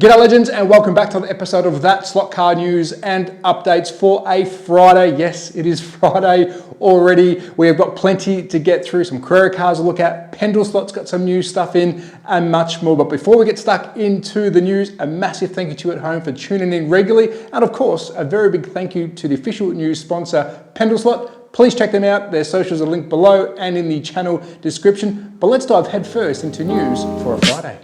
G'day legends and welcome back to another episode of That Slot Car News and Updates for a Friday. Yes, it is Friday already. We have got plenty to get through, some Carrera cars to look at, Pendle Slot's got some new stuff in and much more. But before we get stuck into the news, a massive thank you to you at home for tuning in regularly. And of course, a very big thank you to the official news sponsor, Pendle Slot. Please check them out. Their socials are linked below and in the channel description. But let's dive headfirst into news for a Friday.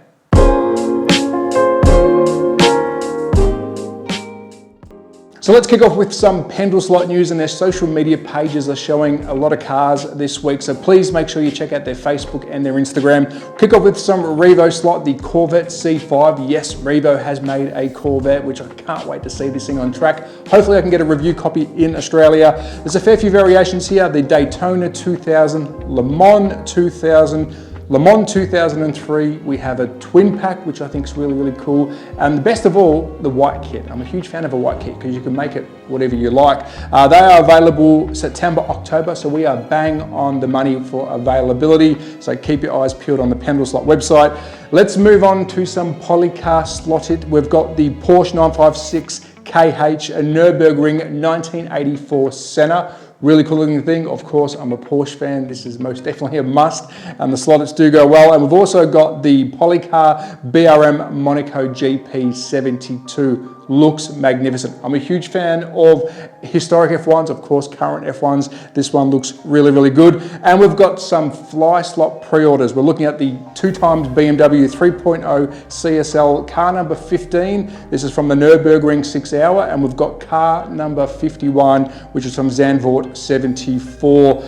So let's kick off with some Pendle Slot news, and their social media pages are showing a lot of cars this week. So please make sure you check out their Facebook and their Instagram. Kick off with some Revo slot, the Corvette C5. Yes, Revo has made a Corvette, which I can't wait to see this thing on track. Hopefully I can get a review copy in Australia. There's a fair few variations here. The Daytona 2000, Le Mans 2000, Le Mans 2003, we have a twin pack, which I think is really cool. And the best of all, the white kit. I'm a huge fan of a white kit because you can make it whatever you like. They are available September, October, so we are bang on the money for availability. So keep your eyes peeled on the Pendle Slot website. Let's move on to some polycar slotted. We've got the Porsche 956 KH, a Nürburgring 1984 Senna. Really cool looking thing. Of course, I'm a Porsche fan. This is most definitely a must, and the slotters do go well. And we've also got the Polycar BRM Monaco GP72. Looks magnificent. I'm a huge fan of historic F1s, of course, current F1s. This one looks really good. And we've got some fly slot pre-orders. We're looking at the 2x BMW 3.0 CSL car number 15. This is from the Nürburgring 6 hour. And we've got car number 51, which is from Zandvoort 74.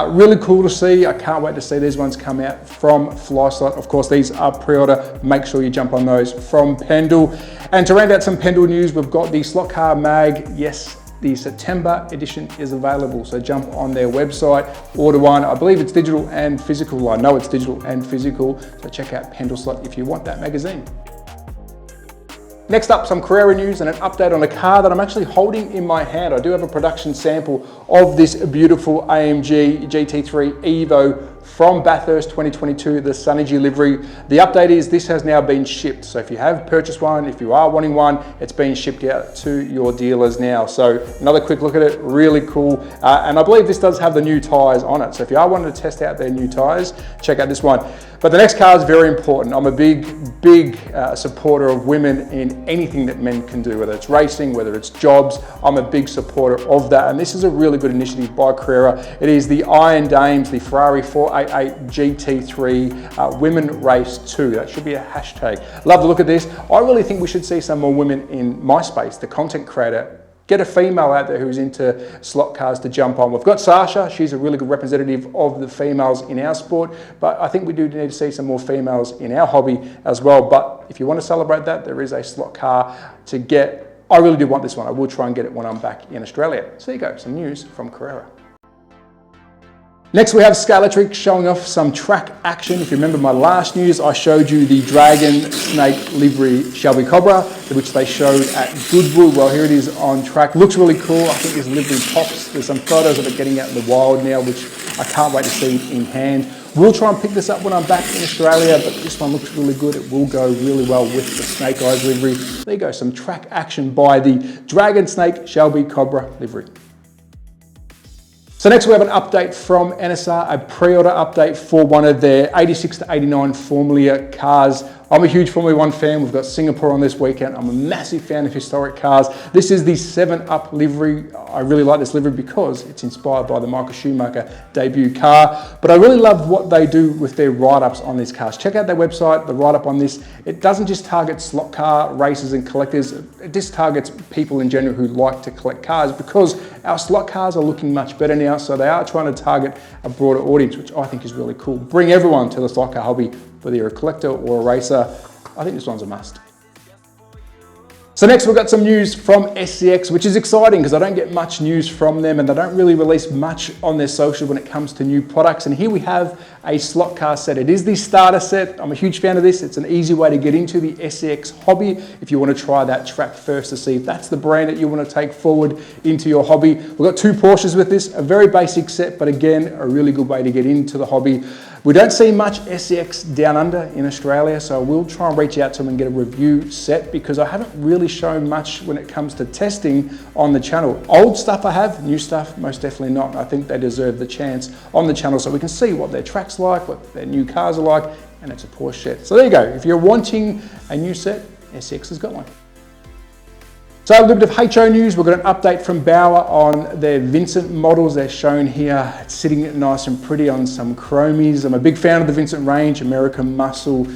Really cool to see. I can't wait to see these ones come out from Fly Slot. Of course, these are pre-order. Make sure you jump on those from Pendle. And to round out some Pendle news, we've got the Slot Car Mag. Yes, the September edition is available, so jump on their website, order one. I believe it's digital and physical. I know it's digital and physical, so check out Pendle Slot if you want that magazine. Next up, some Carrera news and an update on a car that I'm actually holding in my hand. I do have a production sample of this beautiful AMG GT3 Evo from Bathurst 2022, the Synergy livery. The update is this has now been shipped. So if you have purchased one, if you are wanting one, it's been shipped out to your dealers now. So another quick look at it, really cool. And I believe this does have the new tyres on it. So if you are wanting to test out their new tyres, check out this one. But the next car is very important. I'm a big supporter of women in anything that men can do, whether it's racing, whether it's jobs. I'm a big supporter of that. And this is a really good initiative by Carrera. It is the Iron Dames, the Ferrari 488 GT3 Women Race 2. That should be a hashtag. Love to look at this. I really think we should see some more women in my space, the content creator. Get a female out there who's into slot cars to jump on. We've got Sasha. She's a really good representative of the females in our sport, but I think we do need to see some more females in our hobby as well. But if you want to celebrate that, there is a slot car to get. I really do want this one. I will try and get it when I'm back in Australia. So there you go, some news from Carrera. Next we have Scalextric showing off some track action. If you remember my last news, I showed you the Dragon Snake livery Shelby Cobra, which they showed at Goodwood. Well, here it is on track. Looks really cool. I think this livery pops. There's some photos of it getting out in the wild now, which I can't wait to see in hand. We'll try and pick this up when I'm back in Australia, but this one looks really good. It will go really well with the Snake Eyes livery. There you go, some track action by the Dragon Snake Shelby Cobra livery. So next we have an update from NSR, a pre-order update for one of their 86 to 89 Formula cars. I'm a huge Formula 1 fan. We've got Singapore on this weekend. I'm a massive fan of historic cars. This is the 7-Up livery. I really like this livery because it's inspired by the Michael Schumacher debut car. But I really love what they do with their write-ups on these cars. Check out their website, the write-up on this. It doesn't just target slot car racers and collectors. It just targets people in general who like to collect cars because our slot cars are looking much better now. So they are trying to target a broader audience, which I think is really cool. Bring everyone to the slot car hobby, whether you're a collector or a racer. I think this one's a must. So next we've got some news from SCX, which is exciting because I don't get much news from them and they don't really release much on their social when it comes to new products. And here we have a slot car set. It is the starter set. I'm a huge fan of this. It's an easy way to get into the SCX hobby if you want to try that track first to see if that's the brand that you want to take forward into your hobby. We've got two Porsches with this, a very basic set, but again, a really good way to get into the hobby. We don't see much SEX down under in Australia, so I will try and reach out to them and get a review set, because I haven't really shown much when it comes to testing on the channel. Old stuff I have, new stuff most definitely not. I think they deserve the chance on the channel so we can see what their track's like, what their new cars are like, and it's a Porsche set. So there you go. If you're wanting a new set, SEX has got one. So a little bit of HO news. We've got an update from Bauer on their Vincent models. They're shown here. It's sitting nice and pretty on some chromies. I'm a big fan of the Vincent range, American Muscle.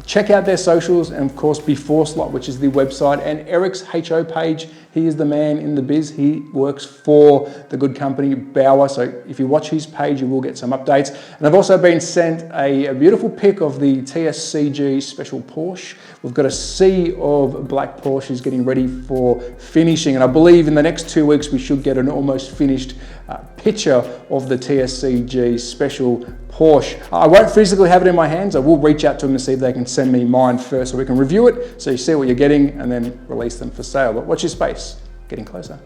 Check out their socials, and of course Before Slot, which is the website, and Eric's HO page. He is the man in the biz. He works for the good company Bauer. So if you watch his page, you will get some updates. And I've also been sent a beautiful pic of the TSCG Special Porsche. We've got a sea of black Porsches getting ready for finishing. And I believe in the next 2 weeks, we should get an almost finished picture of the TSCG Special Porsche. I won't physically have it in my hands. I will reach out to them and see if they can send me mine first so we can review it, so you see what you're getting, and then release them for sale. But watch your space, getting closer.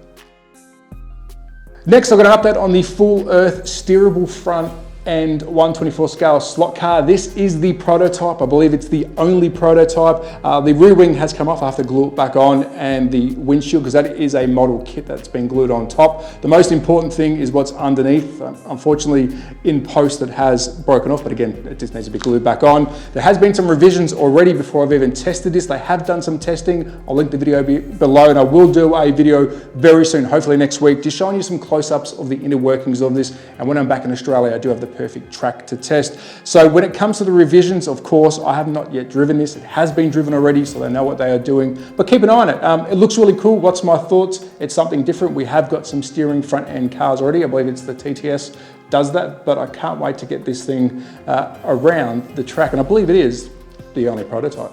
Next, I've got an update on the full earth steerable front and 1/24 scale slot car. This is the prototype. I believe it's the only prototype. The rear wing has come off. I have to glue it back on, and the windshield, because that is a model kit that's been glued on top. The most important thing is what's underneath. Unfortunately, in post it has broken off, but again, it just needs to be glued back on. There has been some revisions already before I've even tested this. They have done some testing. I'll link the video below, and I will do a video very soon, hopefully next week, just showing you some close-ups of the inner workings of this. And when I'm back in Australia, I do have the perfect track to test. So when it comes to the revisions, of course, I have not yet driven this. It has been driven already, so they know what they are doing, but keep an eye on it. It looks really cool. What's my thoughts? It's something different. We have got some steering front end cars already. I believe it's the TTS does that, but I can't wait to get this thing around the track, and I believe it is the only prototype.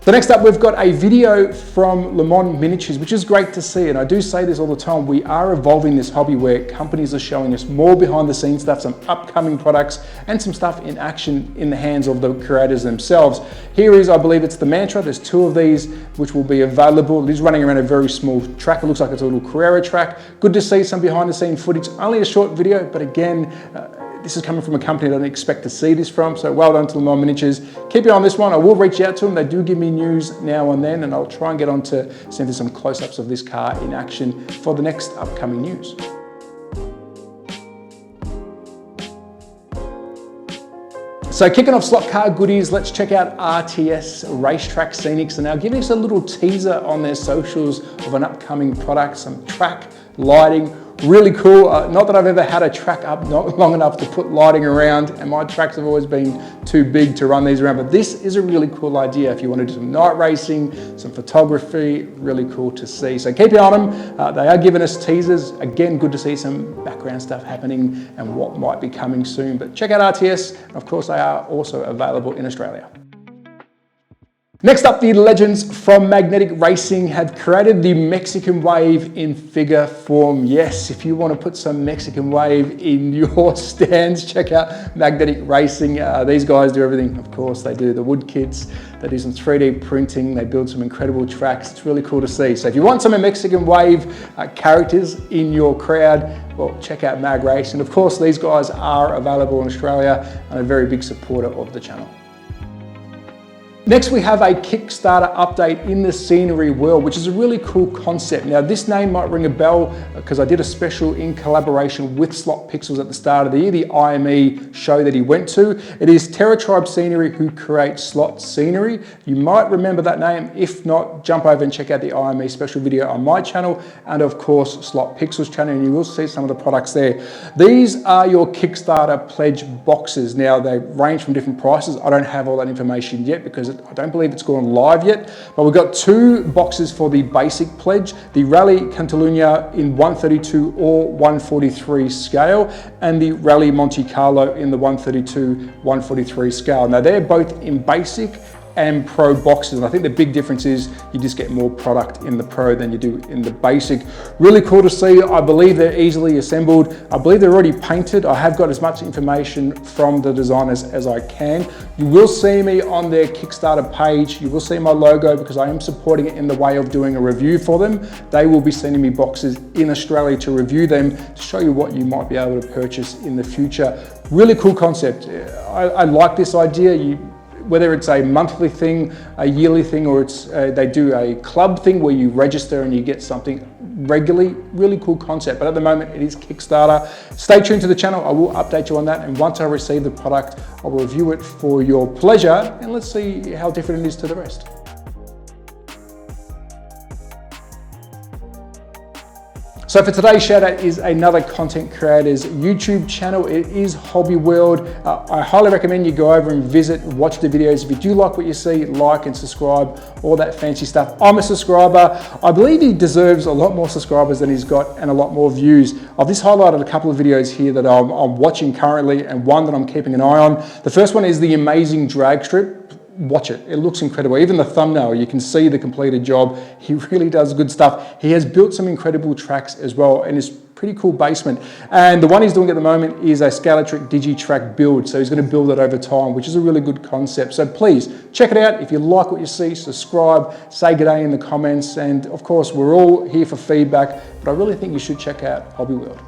So next up, we've got a video from Le Mans Miniatures, which is great to see. And I do say this all the time, we are evolving this hobby where companies are showing us more behind the scenes stuff, some upcoming products, and some stuff in action in the hands of the creators themselves. Here is, I believe it's the Mantra. There's 2 of these, which will be available. It is running around a very small track. It looks like it's a little Carrera track. Good to see some behind the scene footage. Only a short video, but again, this is coming from a company I don't expect to see this from, so well done to Le Mans Miniatures. Keep your eye on this one. I will reach out to them. They do give me news now and then, and I'll try and get on to send you some close-ups of this car in action for the next upcoming news. So kicking off slot car goodies, let's check out RTS Racetrack Scenics, and now giving us a little teaser on their socials of an upcoming product, some track lighting. Really cool. Not that I've ever had a track up not long enough to put lighting around, and my tracks have always been too big to run these around, but this is a really cool idea if you want to do some night racing, some photography. Really cool to see. So keep your eye on them. They are giving us teasers. Again, good to see some background stuff happening and what might be coming soon, but check out RTS. Of course, they are also available in Australia. Next up, the legends from Magnetic Racing have created the Mexican Wave in figure form. Yes, if you want to put some Mexican Wave in your stands, check out Magnetic Racing. These guys do everything, of course. They do the wood kits, they do some 3D printing, they build some incredible tracks. It's really cool to see. So if you want some Mexican Wave characters in your crowd, well, check out Mag Racing. Of course, these guys are available in Australia and a very big supporter of the channel. Next, we have a Kickstarter update in the scenery world, which is a really cool concept. Now, this name might ring a bell because I did a special in collaboration with Slot Pixels at the start of the year, the IME show that he went to. It is Terra Tribe Scenery who create slot scenery. You might remember that name. If not, jump over and check out the IME special video on my channel and of course Slot Pixels channel, and you will see some of the products there. These are your Kickstarter pledge boxes. Now, they range from different prices. I don't have all that information yet because I don't believe it's gone live yet, but we've got 2 boxes for the basic pledge, the Rally Catalunya in 132 or 143 scale, and the Rally Monte Carlo in the 132, 143 scale. Now, they're both in basic and Pro boxes. And I think the big difference is you just get more product in the Pro than you do in the basic. Really cool to see. I believe they're easily assembled. I believe they're already painted. I have got as much information from the designers as I can. You will see me on their Kickstarter page. You will see my logo because I am supporting it in the way of doing a review for them. They will be sending me boxes in Australia to review them, to show you what you might be able to purchase in the future. Really cool concept. I like this idea. Whether it's a monthly thing, a yearly thing, or they do a club thing where you register and you get something regularly, really cool concept. But at the moment it is Kickstarter. Stay tuned to the channel. I will update you on that. And once I receive the product, I will review it for your pleasure. And let's see how different it is to the rest. So for today's shout out is another content creator's YouTube channel. It is Hobby World. I highly recommend you go over and visit, watch the videos. If you do like what you see, like and subscribe, all that fancy stuff. I'm a subscriber. I believe he deserves a lot more subscribers than he's got and a lot more views. I've just highlighted a couple of videos here that I'm watching currently and one that I'm keeping an eye on. The first one is the amazing drag strip. Watch it, it looks incredible. Even the thumbnail, you can see the completed job. He really does good stuff. He has built some incredible tracks as well and it's pretty cool basement. And the one he's doing at the moment is a Scalextric Digitrack build. So he's going to build it over time, which is a really good concept. So please check it out. If you like what you see, subscribe, say good day in the comments. And of course, we're all here for feedback, but I really think you should check out Hobby World.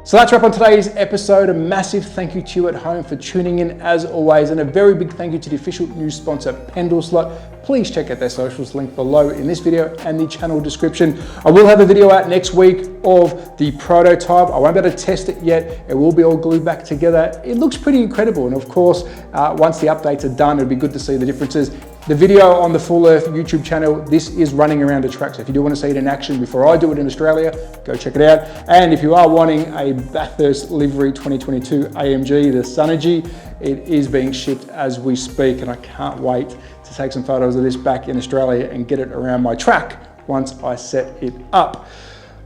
So that's a wrap on today's episode. A massive thank you to you at home for tuning in as always, and a very big thank you to the official news sponsor, Pendle Slot. Please check out their socials linked below in this video and the channel description. I will have a video out next week of the prototype. I won't be able to test it yet. It will be all glued back together. It looks pretty incredible. And of course, once the updates are done, it'll be good to see the differences. The video on the Full Earth YouTube channel, this is running around a track. So if you do want to see it in action before I do it in Australia, go check it out. And if you are wanting a Bathurst livery 2022 AMG, the Scenic, it is being shipped as we speak. And I can't wait to take some photos of this back in Australia and get it around my track once I set it up.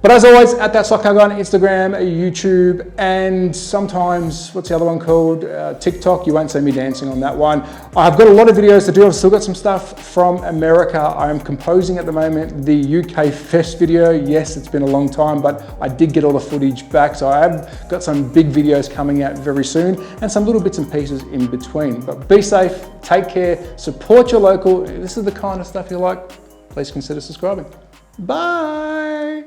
But as always, at THATSLOTCARGUYOZ on Instagram, YouTube, and sometimes, what's the other one called? TikTok. You won't see me dancing on that one. I've got a lot of videos to do. I've still got some stuff from America. I am composing at the moment the UK Fest video. Yes, it's been a long time, but I did get all the footage back. So I have got some big videos coming out very soon and some little bits and pieces in between. But be safe, take care, support your local. If this is the kind of stuff you like, please consider subscribing. Bye.